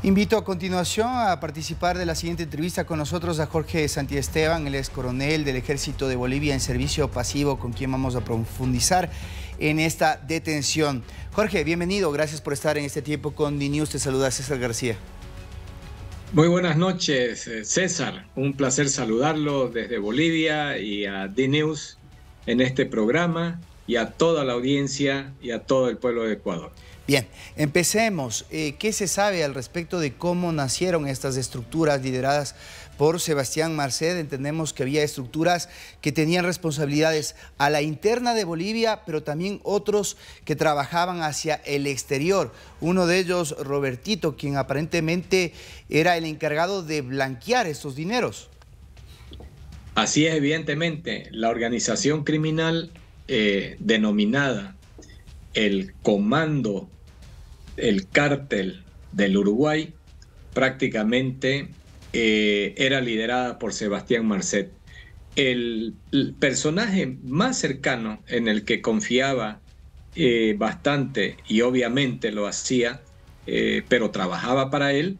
Invito a continuación a participar de la siguiente entrevista con nosotros a Jorge Santiesteban, el ex coronel del Ejército de Bolivia en servicio pasivo, con quien vamos a profundizar en esta detención. Jorge, bienvenido, gracias por estar en este tiempo con DNews. Te saluda César García. Muy buenas noches, César. Un placer saludarlo desde Bolivia y a DNews en este programa y a toda la audiencia y a todo el pueblo de Ecuador. Bien, empecemos. ¿Qué se sabe al respecto de cómo nacieron estas estructuras lideradas por Sebastián Marcet? Entendemos que había estructuras que tenían responsabilidades a la interna de Bolivia, pero también otros que trabajaban hacia el exterior. Uno de ellos, Robertito, quien aparentemente era el encargado de blanquear estos dineros. Así es, evidentemente. La organización criminal denominada el Comando, el Cártel del Uruguay, prácticamente era liderada por Sebastián Marcet. El personaje más cercano en el que confiaba bastante, y obviamente lo hacía, pero trabajaba para él,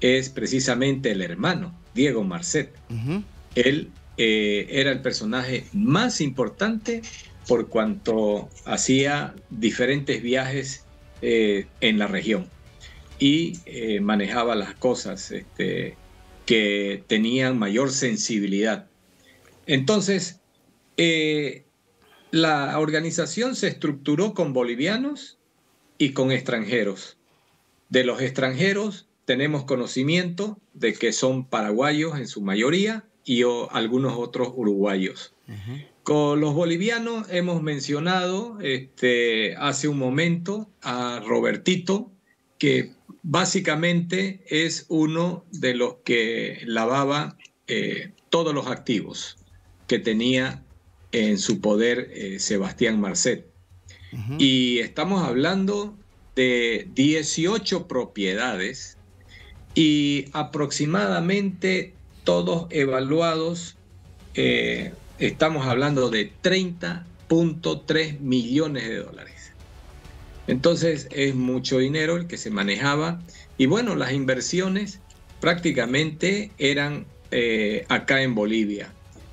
es precisamente el hermano, Diego Marcet. Él era el personaje más importante por cuanto hacía diferentes viajes en la región y manejaba las cosas que tenían mayor sensibilidad. Entonces, la organización se estructuró con bolivianos y con extranjeros. De los extranjeros tenemos conocimiento de que son paraguayos en su mayoría y algunos otros uruguayos. Con los bolivianos hemos mencionado hace un momento a Robertito, que básicamente es uno de los que lavaba todos los activos que tenía en su poder Sebastián Marcet. Y estamos hablando de 18 propiedades y aproximadamente todos evaluados. Estamos hablando de 30.3 millones de dólares. Entonces es mucho dinero el que se manejaba. Y bueno, las inversiones prácticamente eran acá en Bolivia,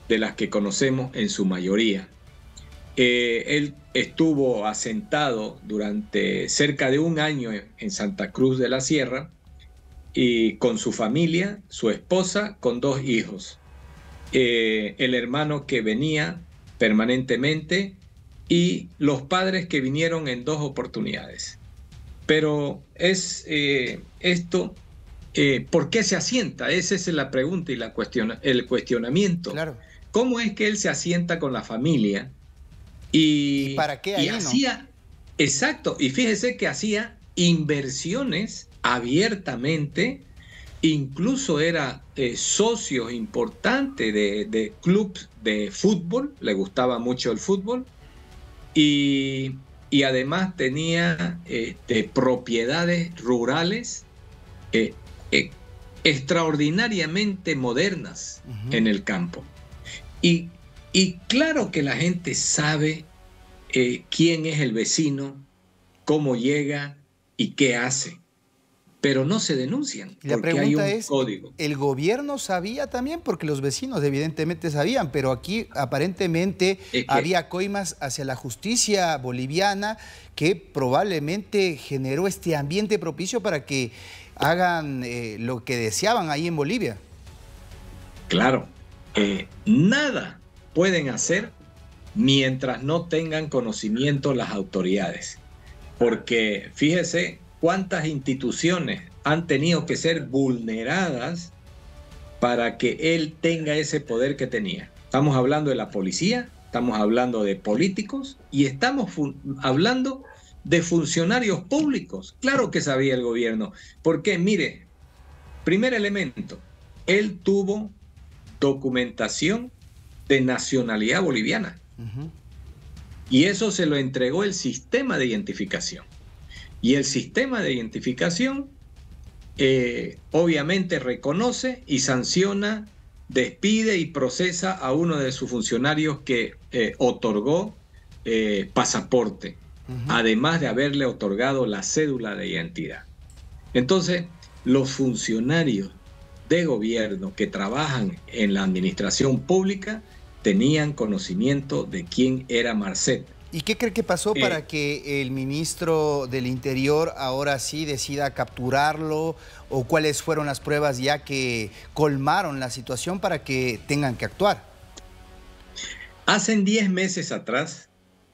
de las que conocemos en su mayoría. Él estuvo asentado durante cerca de un año en Santa Cruz de la Sierra y con su familia, su esposa, con 2 hijos. El hermano que venía permanentemente y los padres que vinieron en 2 oportunidades. Pero es esto, ¿por qué se asienta? Esa es la pregunta y el cuestionamiento. Claro. ¿Cómo es que él se asienta con la familia? ¿Y para qué ahí, hacía, ¿no? Exacto, y fíjese que hacía inversiones abiertamente. Incluso era socio importante de clubes de fútbol, le gustaba mucho el fútbol, y además tenía propiedades rurales extraordinariamente modernas en el campo. Y claro que la gente sabe quién es el vecino, cómo llega y qué hace. Pero no se denuncian porque hay un código. ¿El gobierno sabía también? Porque los vecinos evidentemente sabían, pero aquí aparentemente había coimas hacia la justicia boliviana que probablemente generó este ambiente propicio para que hagan lo que deseaban ahí en Bolivia. Claro, nada pueden hacer mientras no tengan conocimiento las autoridades. Porque fíjese cuántas instituciones han tenido que ser vulneradas para que él tenga ese poder que tenía. Estamos hablando de la policía, estamos hablando de políticos y estamos hablando de funcionarios públicos. Claro que sabía el gobierno. Porque, mire, primer elemento, él tuvo documentación de nacionalidad boliviana. Y eso se lo entregó el sistema de identificación. Y el sistema de identificación obviamente reconoce y sanciona, despide y procesa a uno de sus funcionarios que otorgó pasaporte, además de haberle otorgado la cédula de identidad. Entonces, los funcionarios de gobierno que trabajan en la administración pública tenían conocimiento de quién era Marcet. ¿Y qué cree que pasó para que el ministro del Interior ahora sí decida capturarlo? ¿O cuáles fueron las pruebas ya que colmaron la situación para que tengan que actuar? Hace 10 meses atrás,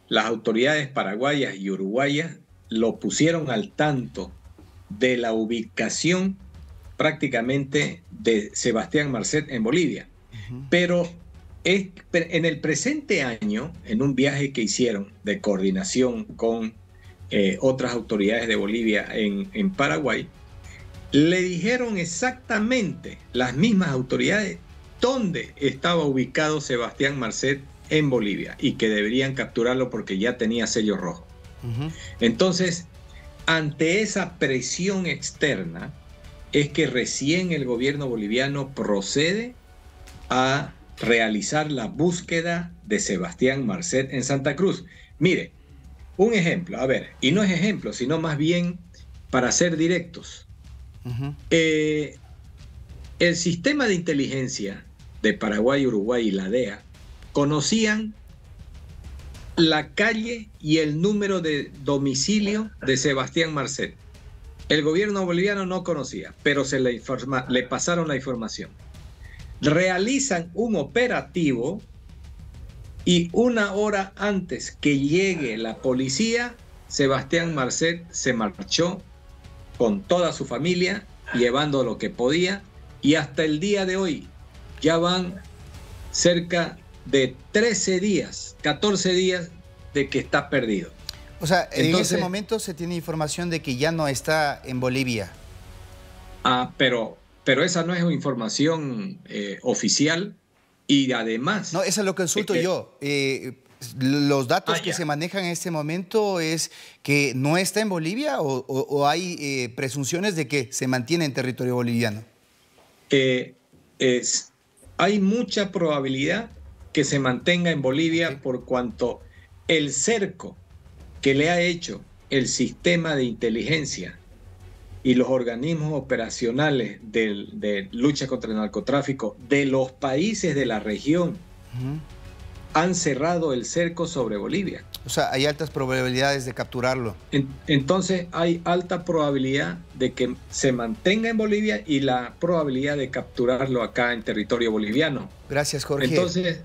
las autoridades paraguayas y uruguayas lo pusieron al tanto de la ubicación prácticamente de Sebastián Marcet en Bolivia. Pero en el presente año, en un viaje que hicieron de coordinación con otras autoridades de Bolivia en Paraguay, le dijeron exactamente las mismas autoridades dónde estaba ubicado Sebastián Marcet en Bolivia y que deberían capturarlo porque ya tenía sello rojo. Entonces, ante esa presión externa, es que recién el gobierno boliviano procede a realizar la búsqueda de Sebastián Marcet en Santa Cruz. Mire, un ejemplo, a ver, y no es ejemplo, sino más bien para ser directos. El sistema de inteligencia de Paraguay, Uruguay y la DEA conocían la calle y el número de domicilio de Sebastián Marcet. El gobierno boliviano no conocía, pero le pasaron la información. Realizan un operativo y 1 hora antes que llegue la policía, Sebastián Marcet se marchó con toda su familia, llevando lo que podía, y hasta el día de hoy ya van cerca de 13 días, 14 días de que está perdido. O sea, entonces, en ese momento se tiene información de que ya no está en Bolivia. Pero esa no es una información oficial y además... No, eso es lo que consulto yo. Los datos que se manejan en este momento es que no está en Bolivia o hay presunciones de que se mantiene en territorio boliviano. Hay mucha probabilidad que se mantenga en Bolivia por cuanto el cerco que le ha hecho el sistema de inteligencia y los organismos operacionales de lucha contra el narcotráfico de los países de la región han cerrado el cerco sobre Bolivia. O sea, hay altas probabilidades de capturarlo. Entonces hay alta probabilidad de que se mantenga en Bolivia y la probabilidad de capturarlo acá en territorio boliviano. Gracias, Jorge. Entonces,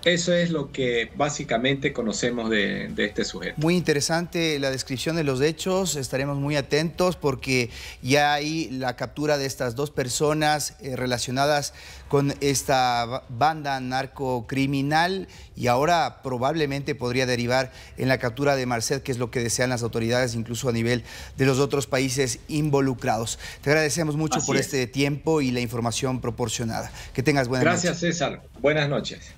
eso es lo que básicamente conocemos de este sujeto. Muy interesante la descripción de los hechos. Estaremos muy atentos porque ya hay la captura de estas 2 personas relacionadas con esta banda narcocriminal y ahora probablemente podría derivar en la captura de Marcet, que es lo que desean las autoridades, incluso a nivel de los otros países involucrados. Te agradecemos mucho por este tiempo y la información proporcionada. Que tengas buenas noches. Gracias, César. Buenas noches.